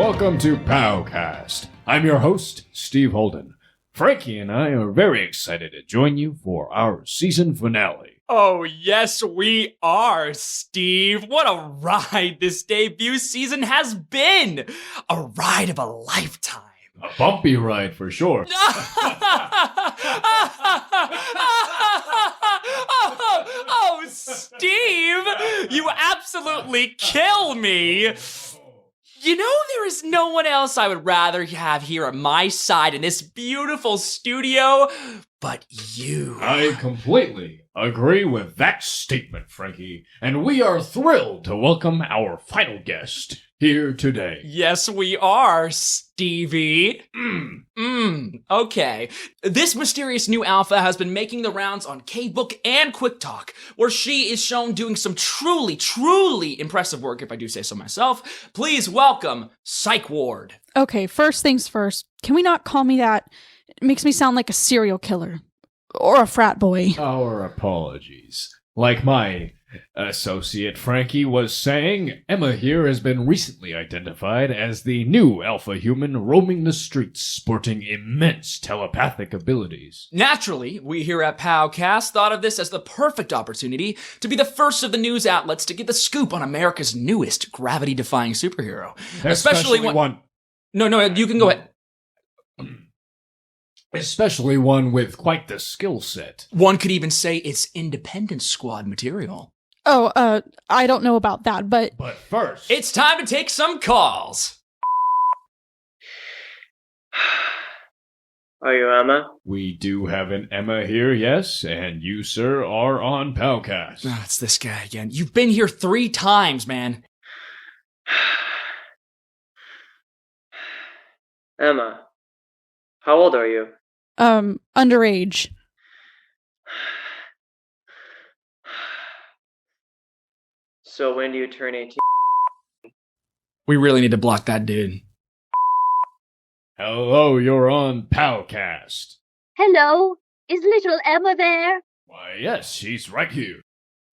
welcome to PowCast. I'm your host, Steve Holden. Frankie and I are very excited to join you for our season finale. Oh, yes, we are, Steve. What a ride this debut season has been. A ride of a lifetime. A bumpy ride for sure. Oh, Steve, you absolutely kill me. You know, there is no one else I would rather have here at my side in this beautiful studio but you. I completely agree with that statement, Frankie, and we are thrilled to welcome our final guest here today. Yes, we are, Stevie. Okay. This mysterious new alpha has been making the rounds on K-Book and Quick Talk, where she is shown doing some truly impressive work, if I do say so myself. Please welcome Psych Ward. Okay, first things first. Can we not call me that? It makes me sound like a serial killer. Or a frat boy. Our apologies. Like my associate Frankie was saying, Emma here has been recently identified as the new alpha human roaming the streets, sporting immense telepathic abilities. Naturally, we here at PowCast thought of this as the perfect opportunity to be the first of the news outlets to get the scoop on America's newest gravity-defying superhero. Especially one... No, you can go ahead. Especially one with quite the skill set. One could even say it's Independence Squad material. Oh, I don't know about that, but... But first... It's time to take some calls. Are you Emma? We do have an Emma here, yes, and you, sir, are on PowCast. Oh, it's this guy again. You've been here 3 times, man. Emma, how old are you? Underage. So when do you turn 18? We really need to block that dude. Hello, you're on PowCast. Hello, is little Emma there? Why, yes, she's right here.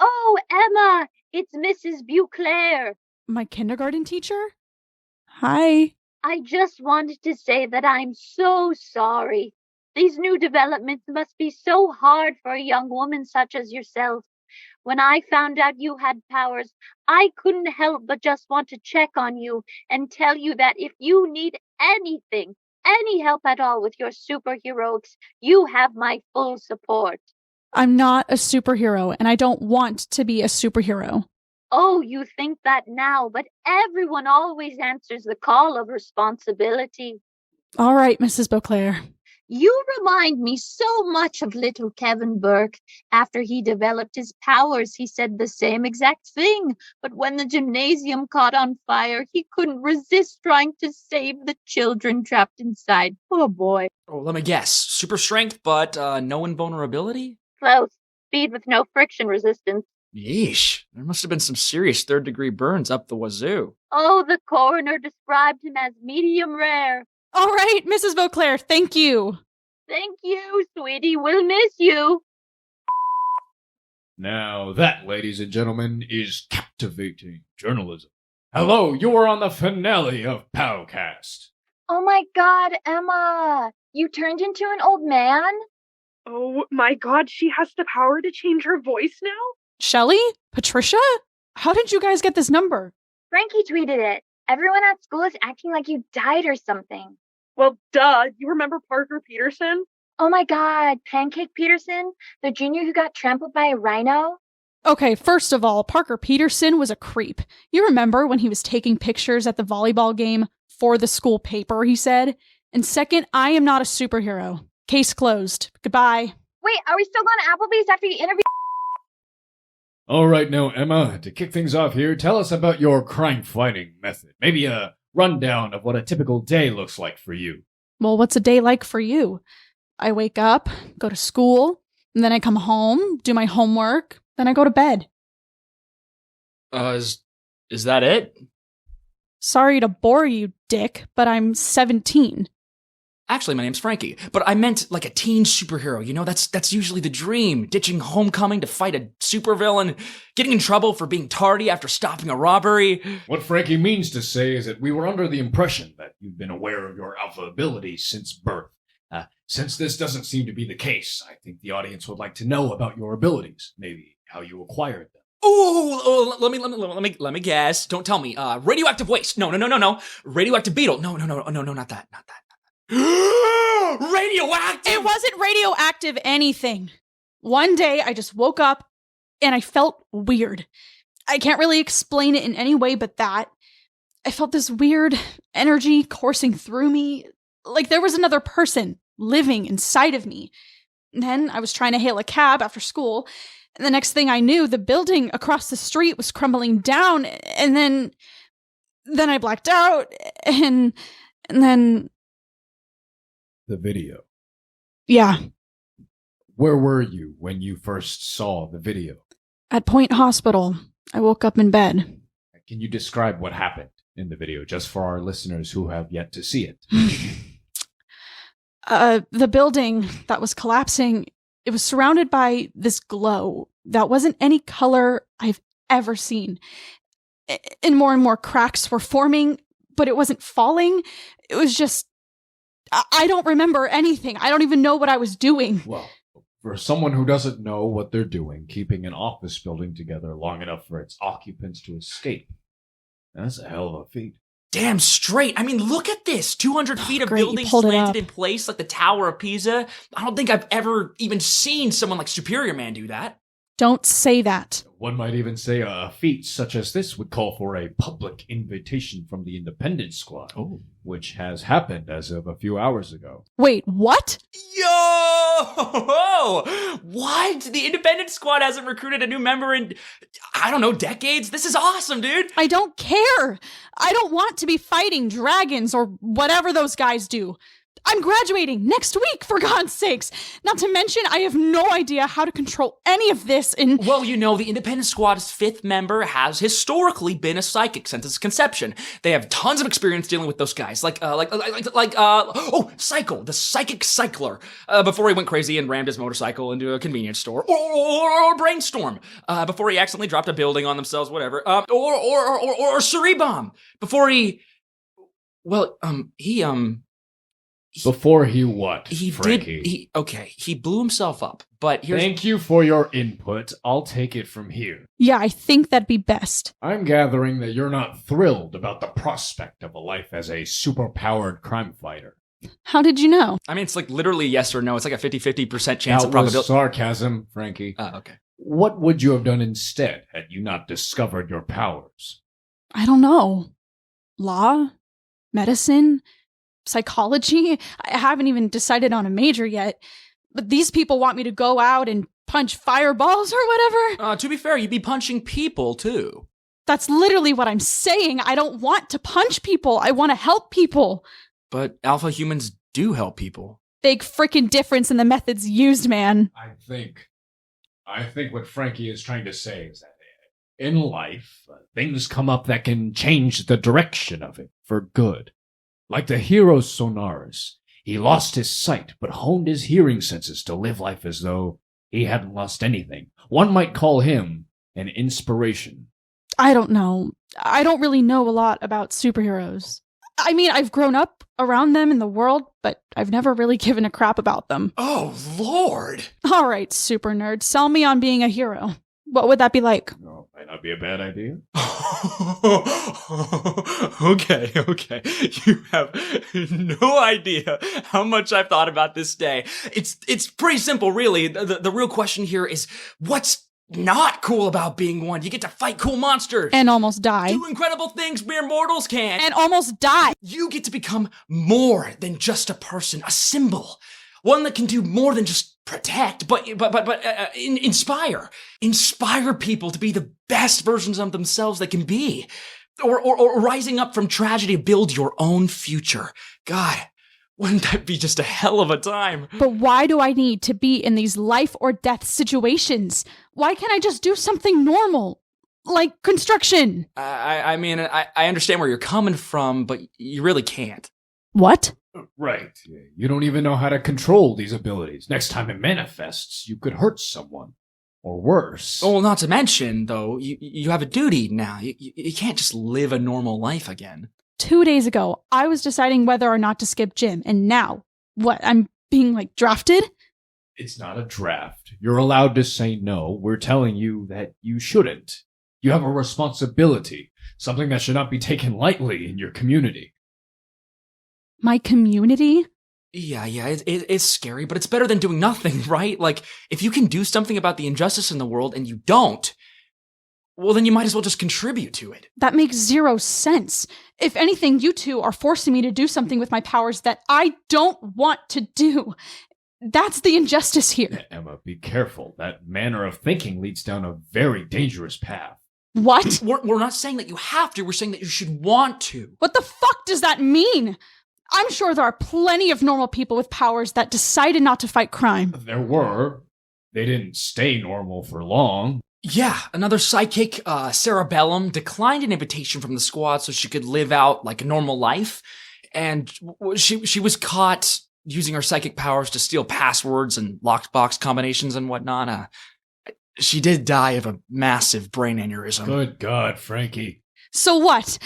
Oh, Emma, it's Mrs. Beauclaire. My kindergarten teacher? Hi. I just wanted to say that I'm so sorry. These new developments must be so hard for a young woman such as yourself. When I found out you had powers, I couldn't help but just want to check on you and tell you that if you need anything, any help at all with your superheroics, you have my full support. I'm not a superhero, and I don't want to be a superhero. Oh, you think that now, but everyone always answers the call of responsibility. All right, Mrs. Beauclaire. You remind me so much of little Kevin Burke. After he developed his powers, he said the same exact thing. But when the gymnasium caught on fire, he couldn't resist trying to save the children trapped inside. Poor boy. Oh, let me guess. Super strength, but no invulnerability? Close. Speed with no friction resistance. Yeesh. There must have been some serious third-degree burns up the wazoo. Oh, the coroner described him as medium rare. All right, Mrs. Beauclaire, thank you. Thank you, sweetie. We'll miss you. Now that, ladies and gentlemen, is captivating journalism. Hello, you are on the finale of PowCast. Oh my God, Emma, you turned into an old man? Oh my God, she has the power to change her voice now? Shelly? Patricia? How did you guys get this number? Frankie tweeted it. Everyone at school is acting like you died or something. Well, duh. You remember Parker Peterson? Oh my God, Pancake Peterson, the junior who got trampled by a rhino? Okay, first of all, Parker Peterson was a creep. You remember when he was taking pictures at the volleyball game for the school paper, he said? And second, I am not a superhero. Case closed. Goodbye. Wait, are we still going to Applebee's after you interview? All right, now, Emma, to kick things off here, tell us about your crime-fighting method. Maybe a rundown of what a typical day looks like for you. Well, what's a day like for you? I wake up, go to school, and then I come home, do my homework, then I go to bed. Is that it? Sorry to bore you, Dick, but I'm 17. Actually, my name's Frankie, but I meant like a teen superhero. You know, that's usually the dream. Ditching homecoming to fight a supervillain, getting in trouble for being tardy after stopping a robbery. What Frankie means to say is that we were under the impression that you've been aware of your alpha abilities since birth. Since this doesn't seem to be the case, I think the audience would like to know about your abilities, maybe how you acquired them. Oh, let me guess. Don't tell me. Radioactive waste. No. Radioactive beetle. No, not that. Radioactive! It wasn't radioactive anything. One day, I just woke up and I felt weird. I can't really explain it in any way but that. I felt this weird energy coursing through me, like there was another person living inside of me. And then I was trying to hail a cab after school, and the next thing I knew, the building across the street was crumbling down, and then I blacked out, and then... The video. Yeah. Where were you when you first saw the video? At Point Hospital. I woke up in bed. Can you describe what happened in the video, just for our listeners who have yet to see it? The building that was collapsing, it was surrounded by this glow that wasn't any color I've ever seen. And more cracks were forming, but it wasn't falling. It was just... I don't remember anything. I don't even know what I was doing. Well, for someone who doesn't know what they're doing, keeping an office building together long enough for its occupants to escape, that's a hell of a feat. Damn straight. I mean, look at this. 200 feet of Great, building pulled it slanted up. in place like the Tower of Pisa. I don't think I've ever even seen someone like Superior Man do that. Don't say that. One might even say a feat such as this would call for a public invitation from the Independence Squad, which has happened as of a few hours ago. Wait, what? Yo! What? The Independence Squad hasn't recruited a new member in, I don't know, decades? This is awesome, dude! I don't care. I don't want to be fighting dragons or whatever those guys do. I'm graduating next week, for God's sakes. Not to mention, I have no idea how to control any of this in... Well, you know, the Independence Squad's 5th member has historically been a psychic since its conception. They have tons of experience dealing with those guys, Psycho, the psychic cycler, before he went crazy and rammed his motorcycle into a convenience store, or Brainstorm, before he accidentally dropped a building on themselves, whatever, or Cerebomb, before he... Before he what, he Frankie? He blew himself up, but here's... Thank you for your input. I'll take it from here. Yeah, I think that'd be best. I'm gathering that you're not thrilled about the prospect of a life as a superpowered crime fighter. How did you know? I mean, it's like literally yes or no. It's like a 50-50% chance That of probability. was sarcasm, Frankie. Okay. What would you have done instead had you not discovered your powers? I don't know. Law? Medicine? Psychology? I haven't even decided on a major yet. But these people want me to go out and punch fireballs or whatever. To be fair, you'd be punching people, too. That's literally what I'm saying. I don't want to punch people. I want to help people. But alpha humans do help people. Big frickin' difference in the methods used, man. I think what Frankie is trying to say is that in life, things come up that can change the direction of it for good. Like the hero Sonaris, he lost his sight but honed his hearing senses to live life as though he hadn't lost anything. One might call him an inspiration. I don't know. I don't really know a lot about superheroes. I mean, I've grown up around them in the world, but I've never really given a crap about them. Oh, Lord! All right, super nerd, sell me on being a hero. What would that be like? Oh, might not be a bad idea. Okay. You have no idea how much I've thought about this day. It's pretty simple, really. The real question here is, what's not cool about being one? You get to fight cool monsters. And almost die. Do incredible things mere mortals can. And almost die. You get to become more than just a person, a symbol. One that can do more than just protect, but inspire. Inspire people to be the best versions of themselves they can be. Or rising up from tragedy to build your own future. God, wouldn't that be just a hell of a time? But why do I need to be in these life or death situations? Why can't I just do something normal? Like construction? I mean, I understand where you're coming from, but you really can't. What? Right. You don't even know how to control these abilities. Next time it manifests, you could hurt someone. Or worse. Well, not to mention, though, you have a duty now. You can't just live a normal life again. 2 days ago, I was deciding whether or not to skip gym, and now, what, I'm being, drafted? It's not a draft. You're allowed to say no. We're telling you that you shouldn't. You have a responsibility, something that should not be taken lightly in your community. My community? Yeah, it's scary, but it's better than doing nothing, right? If you can do something about the injustice in the world and you don't, well, then you might as well just contribute to it. That makes zero sense. If anything, you two are forcing me to do something with my powers that I don't want to do. That's the injustice here. Emma, be careful. That manner of thinking leads down a very dangerous path. What? We're not saying that you have to, we're saying that you should want to. What the fuck does that mean? I'm sure there are plenty of normal people with powers that decided not to fight crime. There were. They didn't stay normal for long. Yeah, another psychic, Cerebellum, declined an invitation from the squad so she could live out a normal life. And she was caught using her psychic powers to steal passwords and locked box combinations and whatnot. She did die of a massive brain aneurysm. Good God, Frankie. So what?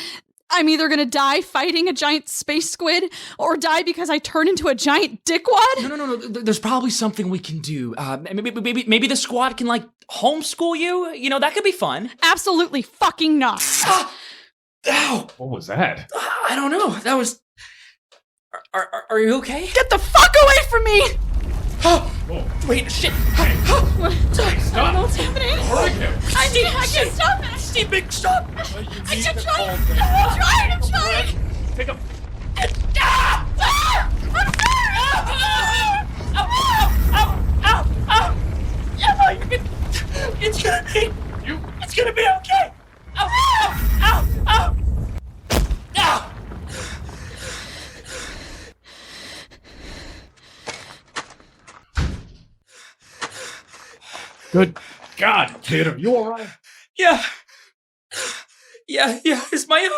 I'm either gonna die fighting a giant space squid, or die because I turn into a giant dickwad? No. There's probably something we can do. Maybe the squad can, homeschool you? That could be fun. Absolutely fucking not. Ow! What was that? I don't know. That was... Are you okay? Get the fuck away from me! Wait, shit! I don't know what's happening. I can't stop it! Steve, big stop! I'm trying! Take a... I'm sorry! It's gonna be okay! Ow! Good God, kid, are you alright? Yeah. Is my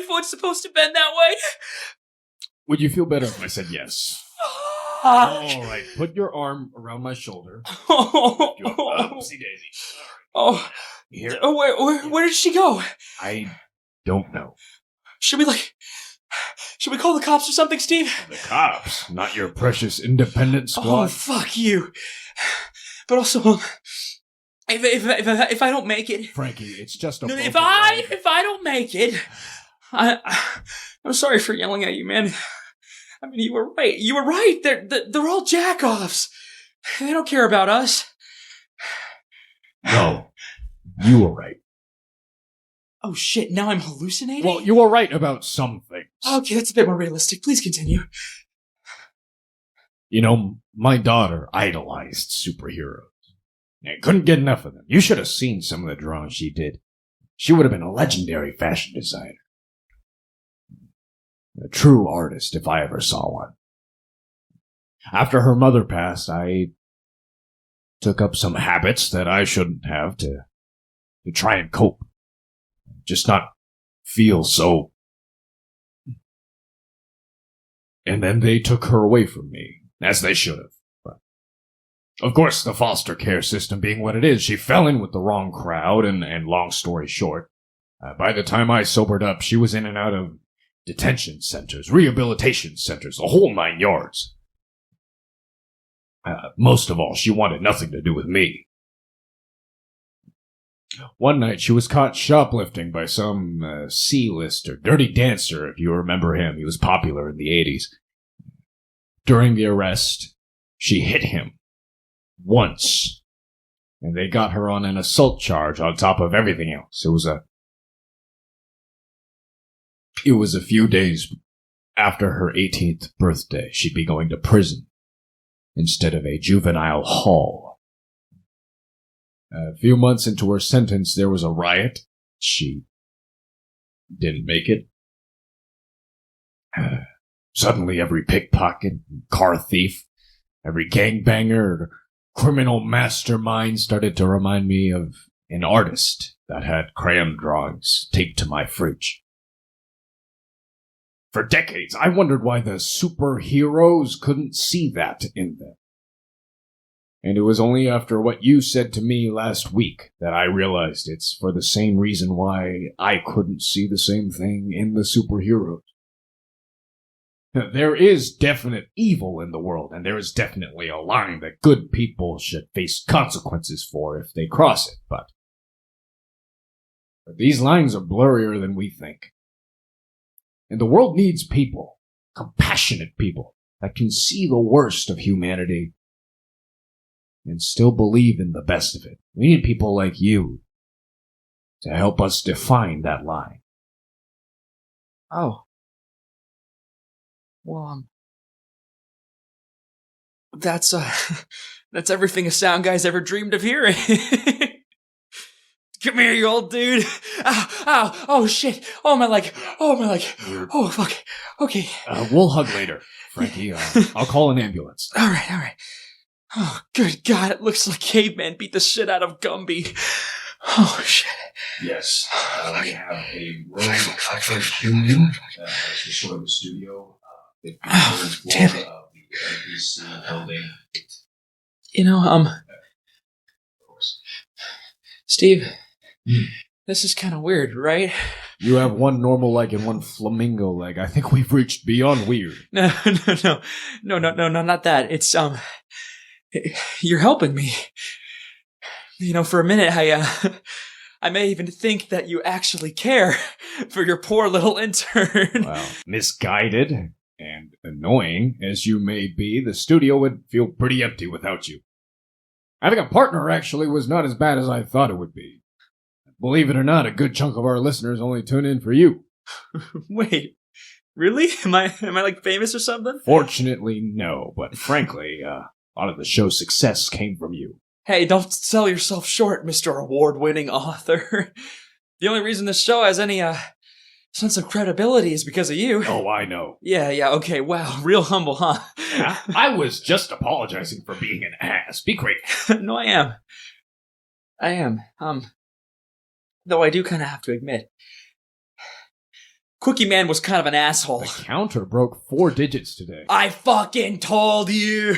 foot supposed to bend that way? Would you feel better if I said yes? Alright, put your arm around my shoulder. Oopsie daisy. Oh. Here. Where did she go? I don't know. Should we call the cops or something, Steve? The cops, not your precious independent squad. Oh, fuck you. But also, if I don't make it, Frankie, it's just a. if I don't make it, I'm sorry for yelling at you, man. I mean, you were right. You were right. They're all jack-offs. They don't care about us. No, you were right. Oh shit! Now I'm hallucinating. Well, you were right about some things. Okay, that's a bit more realistic. Please continue. My daughter idolized superheroes. And couldn't get enough of them. You should have seen some of the drawings she did. She would have been a legendary fashion designer. A true artist, if I ever saw one. After her mother passed, I took up some habits that I shouldn't have to try and cope. Just not feel so... And then they took her away from me. As they should have. But of course, the foster care system being what it is, she fell in with the wrong crowd, and long story short, by the time I sobered up, she was in and out of detention centers, rehabilitation centers, the whole 9 yards. Most of all, she wanted nothing to do with me. One night, she was caught shoplifting by some C-lister, Dirty Dancer, if you remember him. He was popular in the 80s. During the arrest, she hit him. Once. And they got her on an assault charge on top of everything else. It was a few days after her 18th birthday. She'd be going to prison instead of a juvenile hall. A few months into her sentence, there was a riot. She didn't make it. Suddenly, every pickpocket, car thief, every gangbanger, criminal mastermind started to remind me of an artist that had crayon drawings taped to my fridge. For decades, I wondered why the superheroes couldn't see that in them. And it was only after what you said to me last week that I realized it's for the same reason why I couldn't see the same thing in the superheroes. There is definite evil in the world, and there is definitely a line that good people should face consequences for if they cross it, but these lines are blurrier than we think. And the world needs people, compassionate people, that can see the worst of humanity and still believe in the best of it. We need people like you to help us define that line. Oh. Well, that's everything a sound guy's ever dreamed of hearing. Come here, you old dude. Ow, ow, oh shit. Oh my leg. Oh fuck. Okay. We'll hug later, Frankie. I'll call an ambulance. All right. Oh, good God, it looks like Caveman beat the shit out of Gumby. Oh shit. Yes. We have a road human to shore the studio. Oh, damn it. You know, Steve, this is kind of weird, right? You have one normal leg and one flamingo leg. I think we've reached beyond weird. No, not that. It's, you're helping me. You know, for a minute, I may even think that you actually care for your poor little intern. Well, misguided and annoying as you may be, the studio would feel pretty empty without you. Having a partner actually was not as bad as I thought it would be. Believe it or not, a good chunk of our listeners only tune in for you. Wait, really? Am I like famous or something? Fortunately, no, but frankly, a lot of the show's success came from you. Hey, don't sell yourself short, Mr. Award-winning author. The only reason this show has any, sense of credibility is because of you. Oh, I know. Yeah, okay, wow, real humble, huh? Yeah, I was just apologizing for being an ass. Be grateful. No, I am. Though I do kind of have to admit, Quickie Man was kind of an asshole. The counter broke 4 digits today. I fucking told you!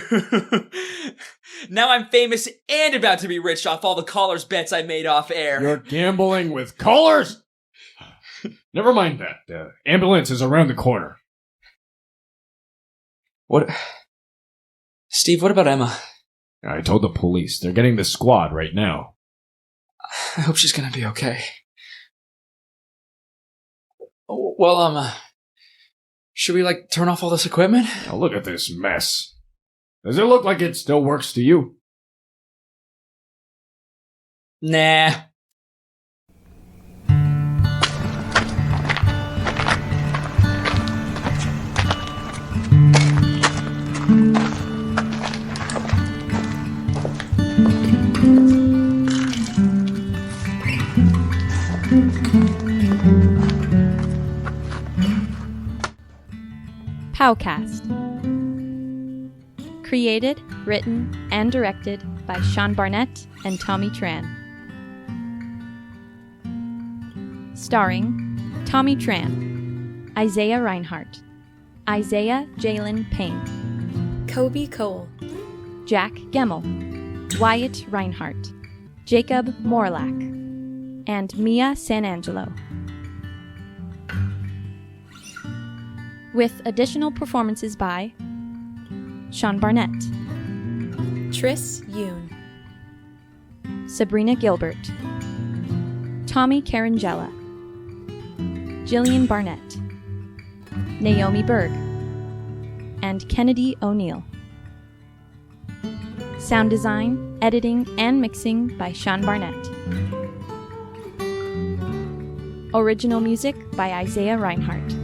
Now I'm famous and about to be rich off all the callers' bets I made off air. You're gambling with callers? Never mind that. Ambulance is around the corner. What? Steve, what about Emma? I told the police. They're getting the squad right now. I hope she's gonna be okay. Well, should we, turn off all this equipment? Now look at this mess. Does it look like it still works to you? Nah. PowCast. Created, written, and directed by Sean Barnett and Tommy Tran. Starring Tommy Tran, Izaiah Rhinehart, Izaiah Jalen Payne, Kobe Cole, Jack Gemmel, Wyatt Rhinehart, Jacob Morlack, and Mia San Angelo. With additional performances by Sean Barnett, Tris Yoon, Sabrina Gilbert, Tommy Caringella, Jillian Barnett, Naomi Berg, and Kennedy O'Neill. Sound design, editing, and mixing by Sean Barnett. Original music by Izaiah Rhinehart.